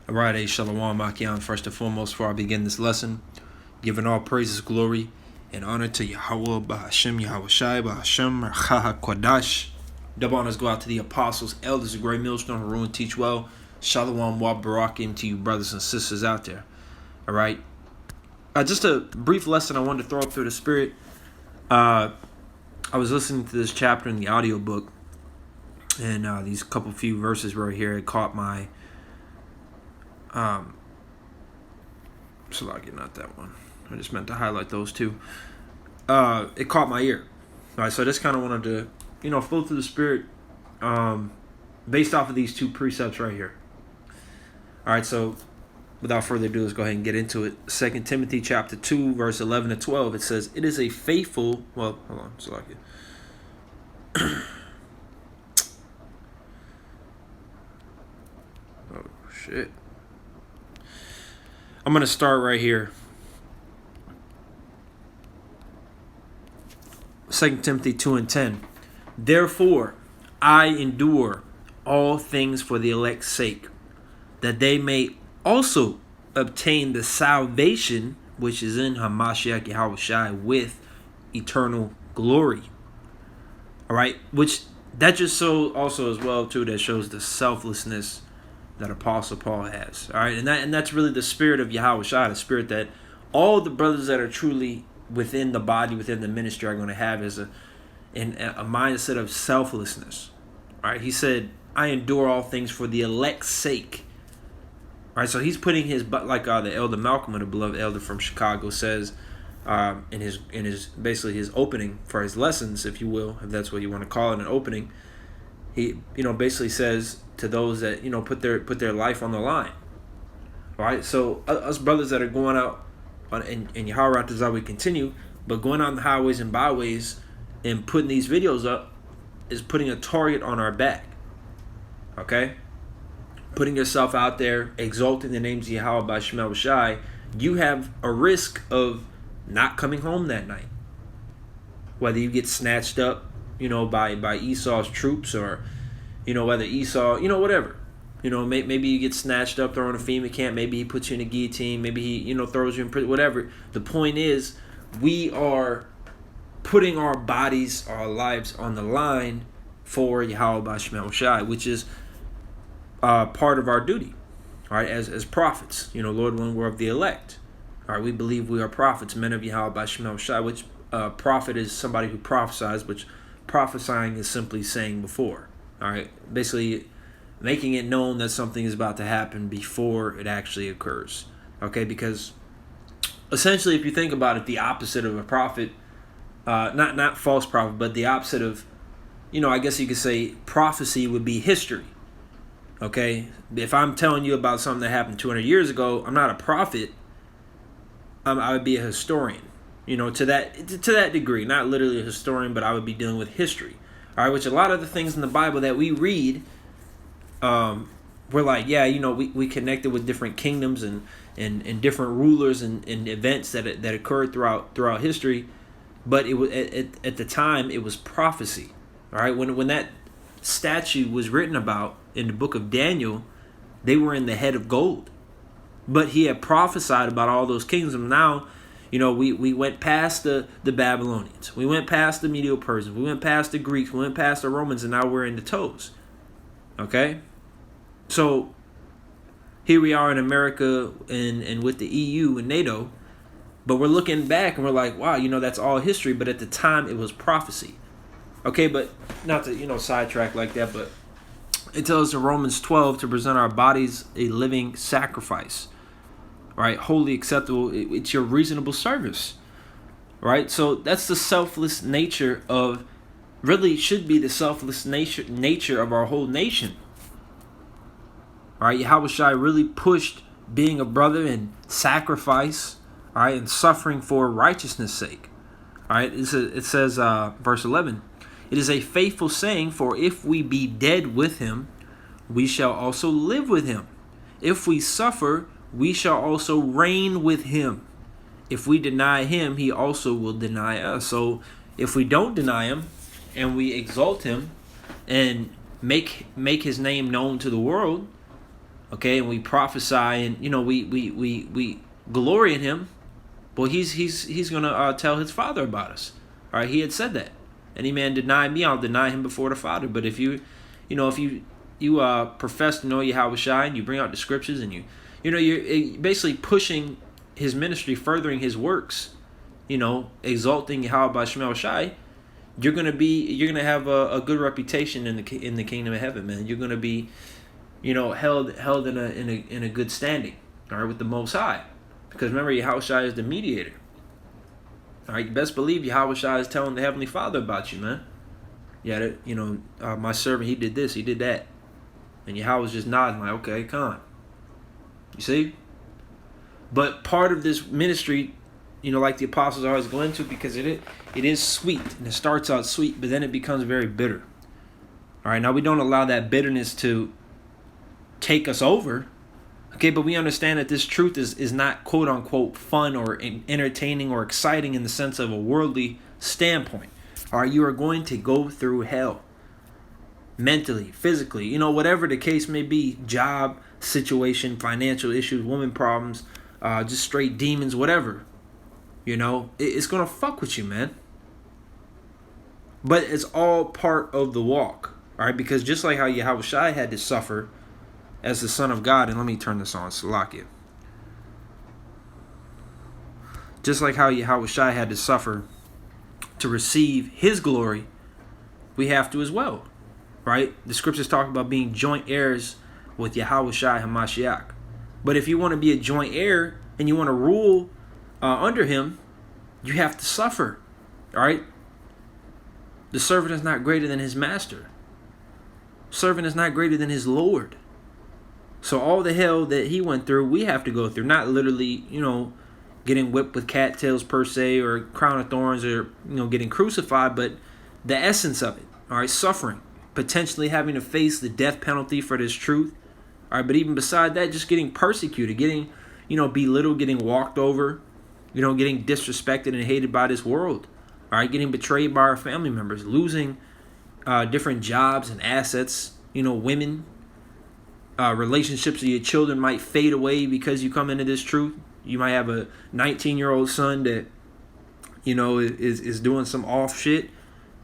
Alright, Shalom Makian. First and foremost, before I begin this lesson, giving all praises, glory, and honor to Yahweh, Bahashem, Yahweh Shai, Bahashem, Racha Kodash. Double honors go out to the apostles, elders, a great millstone, who rule and teach well. Shalom, Wa Barakim to you brothers and sisters out there. Alright. Just a brief lesson I wanted to throw up through the spirit. I was listening to this chapter in the audiobook, and these few verses right here, it caught my not that one. I just meant to highlight those two. It caught my ear. All right, so I just kind of wanted to, flow through the spirit, based off of these two precepts right here. All right, so without further ado, let's go ahead and get into it. 2 Timothy chapter 2, verse 11 to 12. It says, "It is a faithful." Well, hold on, oh shit. I'm going to start right here. 2 Timothy 2 and 10. "Therefore, I endure all things for the elect's sake, that they may also obtain the salvation which is in Hamashiach Yahushua with eternal glory." All right, which that just so also as well too, that shows the selflessness that Apostle Paul has. All right, and that's really the spirit of Yahushua, the spirit that all the brothers that are truly within the body, within the ministry, are going to have as a mindset of selflessness. All right, he said, "I endure all things for the elect's sake." All right, so he's putting his, like the elder Malcolm, the beloved elder from Chicago, says in his basically his opening for his lessons, if you will, if that's what you want to call it, an opening. He basically says to those that put their life on the line. All right, so us brothers that are going out in Yahweh as we continue, but going on the highways and byways and putting these videos up is putting a target on our back. Okay, putting yourself out there, exalting the names of Yahweh by Shema Shai, you have a risk of not coming home that night. Whether you get snatched up, by Esau's troops, or, whether Esau, whatever. Maybe you get snatched up, thrown in a FEMA camp. Maybe he puts you in a guillotine. Maybe he, throws you in prison, whatever. The point is, we are putting our bodies, our lives on the line for Yahweh B'Shem Shai, which is part of our duty, all right, as prophets. Lord, when we're of the elect, all right, we believe we are prophets, men of Yahweh B'Shem Shai, which prophet is somebody who prophesies, which prophesying is simply saying before. All right, basically making it known that something is about to happen before it actually occurs. Okay, because essentially, if you think about it, the opposite of a prophet, not false prophet, but the opposite of, I guess you could say prophecy would be history. Okay, if I'm telling you about something that happened 200 years ago, I'm not a prophet. I would be a historian. To that degree, not literally a historian, but I would be dealing with history. All right, which a lot of the things in the Bible that we read, we're like, we connected with different kingdoms and different rulers and events that occurred throughout history, but it was at the time it was prophecy. All right, when that statue was written about in the book of Daniel, they were in the head of gold, but he had prophesied about all those kingdoms. Now, we went past the Babylonians, we went past the Medo-Persians, we went past the Greeks, we went past the Romans, and now we're in the toes. Okay, so here we are in America and with the EU and NATO, but we're looking back and we're like, wow, that's all history, but at the time it was prophecy. Okay, but not to sidetrack like that, but it tells us in Romans 12 to present our bodies a living sacrifice, right? Wholly acceptable. It's your reasonable service, right? So that's the selfless nature of, really should be the selfless nature of our whole nation. All right, Yahushua really pushed being a brother and sacrifice, all right, and suffering for righteousness' sake. All right, it says, verse 11, "It is a faithful saying, for if we be dead with him, we shall also live with him. If we suffer, we shall also reign with him. If we deny him, he also will deny us." So if we don't deny him and we exalt him and make his name known to the world, Okay, and we prophesy, and we glory in him. Well, he's gonna tell his Father about us. All right, he had said that. Any man deny me, I'll deny him before the Father. But if you profess to know Yahweh Shai, and you bring out the scriptures, and you're basically pushing his ministry, furthering his works, exalting Yahweh by Shemel Shai, you're gonna have a good reputation in the kingdom of heaven, man. You're gonna be, held in a good standing, all right, with the Most High, because remember, Yahweh Shai is the mediator. All right, you best believe Yahweh Shai is telling the Heavenly Father about you, man. Yeah, my servant, he did this, he did that, and Yahweh's just nodding like, okay, come on. You see? But part of this ministry, like the apostles always go into, because it is sweet, and it starts out sweet, but then it becomes very bitter. All right, now we don't allow that bitterness to take us over. Okay, but we understand that this truth is not quote unquote fun or entertaining or exciting in the sense of a worldly standpoint. All right, you are going to go through hell. Mentally, physically, whatever the case may be, job situation, financial issues, woman problems, just straight demons, whatever. It's going to fuck with you, man. But it's all part of the walk. All right, because just like how Yahweh Shai had to suffer as the Son of God, and let me turn this on, Salakia. Just like how Yahweh Shai had to suffer to receive his glory, we have to as well, right? The scriptures talk about being joint heirs with Yahweh Shai HaMashiach. But if you want to be a joint heir and you want to rule under him, you have to suffer, all right? The servant is not greater than his master. Servant is not greater than his Lord. So all the hell that he went through, we have to go through. Not literally, getting whipped with cattails per se, or crown of thorns, or getting crucified, but the essence of it. All right, suffering, potentially having to face the death penalty for this truth. All right, but even beside that, just getting persecuted, getting belittled, getting walked over, getting disrespected and hated by this world. All right, getting betrayed by our family members, losing different jobs and assets. Women. Relationships with your children might fade away because you come into this truth. You might have a 19-year-old son that, is doing some off shit,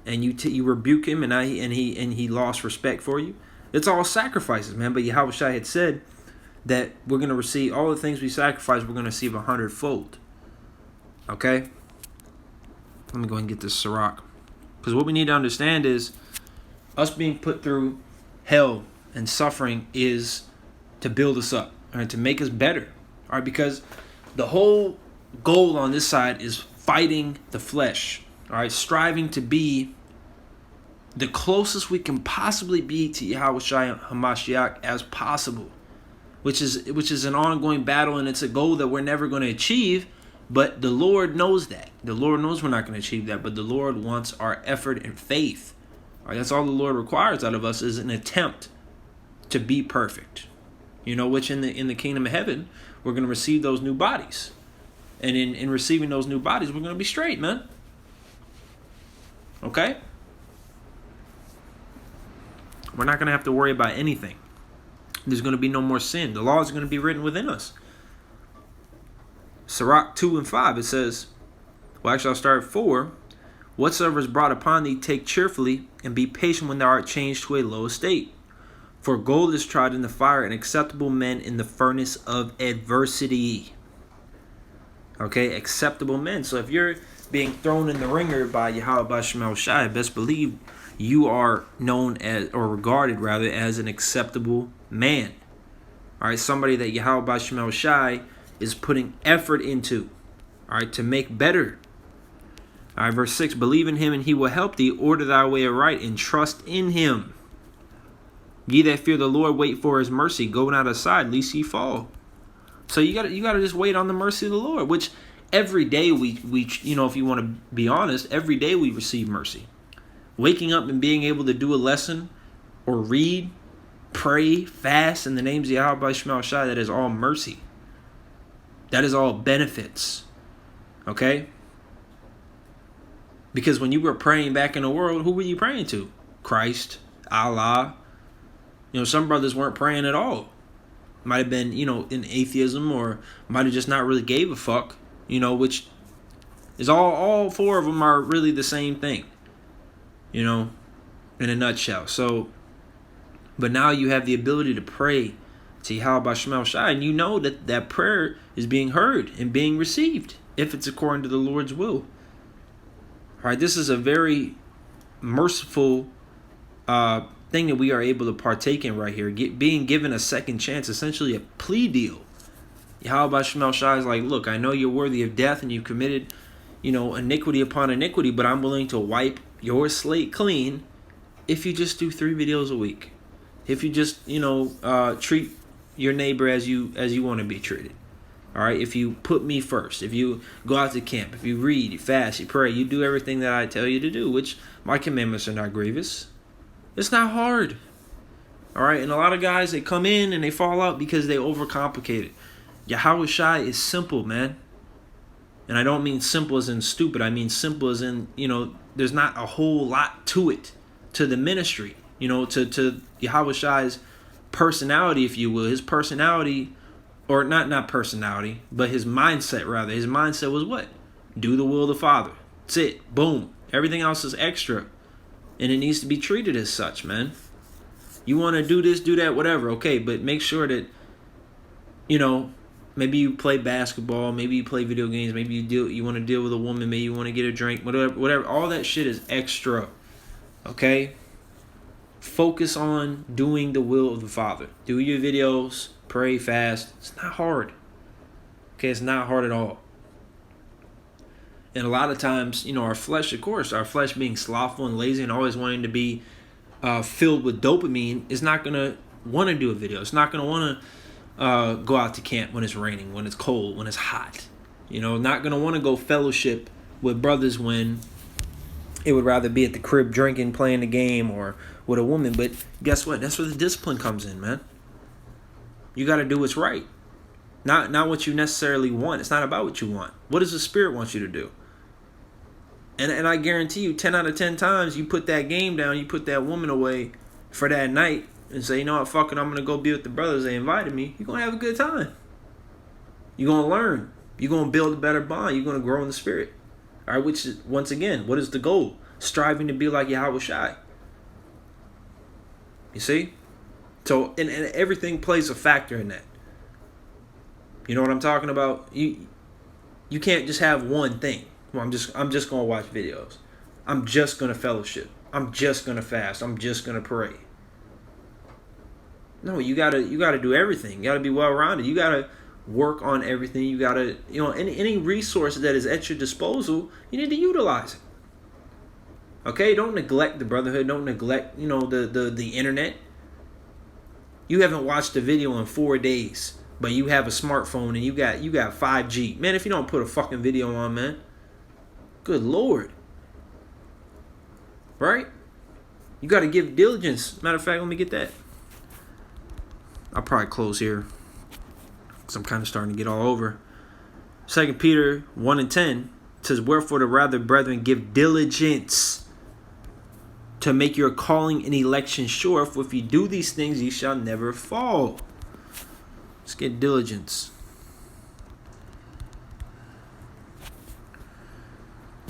and you rebuke him, and he lost respect for you. It's all sacrifices, man. But Yahweh Shai had said that we're going to receive all the things we sacrifice. We're going to receive 100-fold. Okay. Let me go ahead and get this Sirach, because what we need to understand is us being put through hell and suffering is to build us up, all right, to make us better, all right, because the whole goal on this side is fighting the flesh, all right, striving to be the closest we can possibly be to Yahweh Shai HaMashiach as possible, which is an ongoing battle, and it's a goal that we're never going to achieve, but the Lord knows that. The Lord knows we're not going to achieve that, but the Lord wants our effort and faith. All right, that's all the Lord requires out of us, is an attempt to be perfect, which in the kingdom of heaven, we're going to receive those new bodies. And in receiving those new bodies, we're going to be straight, man. Okay? We're not going to have to worry about anything. There's going to be no more sin. The law is going to be written within us. Sirach 2 and 5, it says, well, actually, I'll start at 4. Whatsoever is brought upon thee, take cheerfully, and be patient when thou art changed to a low estate. For gold is tried in the fire, and acceptable men in the furnace of adversity. Okay, acceptable men. So if you're being thrown in the ringer by Yahweh Bashemel Shai, best believe you are known as, or regarded rather, as an acceptable man. All right, somebody that Yahweh Bashemel Shai is putting effort into, all right, to make better. All right, verse 6, believe in him and he will help thee. Order thy way aright and trust in him. Ye that fear the Lord, wait for his mercy. Go not aside, lest ye fall. So you gotta just wait on the mercy of the Lord, which every day we if you want to be honest, every day we receive mercy. Waking up and being able to do a lesson or read, pray, fast in the names of Yahweh Shemel Shai, that is all mercy. That is all benefits. Okay? Because when you were praying back in the world, who were you praying to? Christ, Allah. Some brothers weren't praying at all. might have been, in atheism, or might have just not really gave a fuck, which is all four of them are really the same thing, in a nutshell. So, but now you have the ability to pray to Yahweh Shemel Shai, and you know that prayer is being heard and being received if it's according to the Lord's will. All right, this is a very merciful thing that we are able to partake in right here, being given a second chance, essentially a plea deal. Yahweh Shemel Shai is like, look, I know you're worthy of death and you've committed, iniquity upon iniquity, but I'm willing to wipe your slate clean if you just do 3 videos a week. If you just, treat your neighbor as you want to be treated. All right, if you put me first, if you go out to camp, if you read, you fast, you pray, you do everything that I tell you to do, which my commandments are not grievous. It's not hard. All right, and a lot of guys, they come in and they fall out because they overcomplicate it. Yahweh Shai is simple, man. And I don't mean simple as in stupid. I mean simple as in, there's not a whole lot to it, to the ministry, to Yahweh Shai's personality, if you will. His personality, or not personality, but his mindset, rather. His mindset was what? Do the will of the Father. That's it. Boom. Everything else is extra. And it needs to be treated as such, man. You want to do this, do that, whatever. Okay, but make sure that, maybe you play basketball, maybe you play video games, maybe you want to deal with a woman, maybe you want to get a drink, whatever. All that shit is extra. Okay? Focus on doing the will of the Father. Do your videos, pray, fast. It's not hard. Okay, it's not hard at all. And a lot of times, our flesh, of course, our flesh being slothful and lazy and always wanting to be filled with dopamine, is not going to want to do a video. It's not going to want to go out to camp when it's raining, when it's cold, when it's hot. Not going to want to go fellowship with brothers when it would rather be at the crib drinking, playing the game, or with a woman. But guess what? That's where the discipline comes in, man. You got to do what's right. Not what you necessarily want. It's not about what you want. What does the Spirit want you to do? And I guarantee you, 10 out of 10 times, you put that game down, you put that woman away for that night, and say, you know what, fuck it, I'm going to go be with the brothers. They invited me. You're going to have a good time. You're going to learn. You're going to build a better bond. You're going to grow in the Spirit. All right, which is, once again, what is the goal? Striving to be like Yahweh Shai. You see? So, and everything plays a factor in that. You know what I'm talking about? You can't just have one thing. Well, I'm just going to watch videos. I'm just going to fellowship. I'm just going to fast. I'm just going to pray. No, you gotta do everything. You gotta be well-rounded. You gotta work on everything. You gotta, any resource that is at your disposal, you need to utilize it. Okay, don't neglect the brotherhood. Don't neglect, the internet. You haven't watched a video in 4 days, but you have a smartphone and you got 5G. Man, if you don't put a fucking video on, man, good Lord. Right? You got to give diligence. Matter of fact, let me get that. I'll probably close here because I'm kind of starting to get all over. 2 Peter 1:10 says, wherefore the rather, brethren, give diligence to make your calling and election sure. For if you do these things, you shall never fall. Let's get diligence.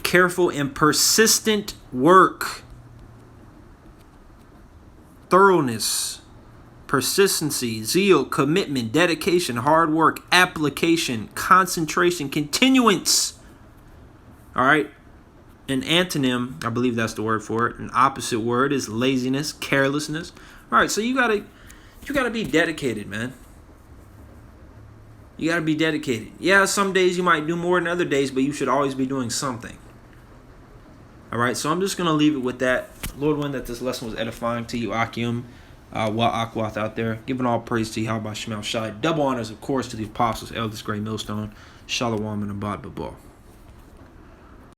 Careful and persistent work. Thoroughness. Persistency, zeal, commitment, dedication, hard work, application, concentration, continuance. All right. An antonym, I believe that's the word for it. An opposite word is laziness, carelessness. All right. So you gotta be dedicated, man. You gotta be dedicated. Yeah, some days you might do more than other days, but you should always be doing something. All right. So I'm just gonna leave it with that. Lord, willing that this lesson was edifying to you, Akim. Wa'akwath out there, giving all praise to Yahweh Shemel Shai. Double honors, of course, to the apostles, elders, great millstone, Shalom, and Abad Babal.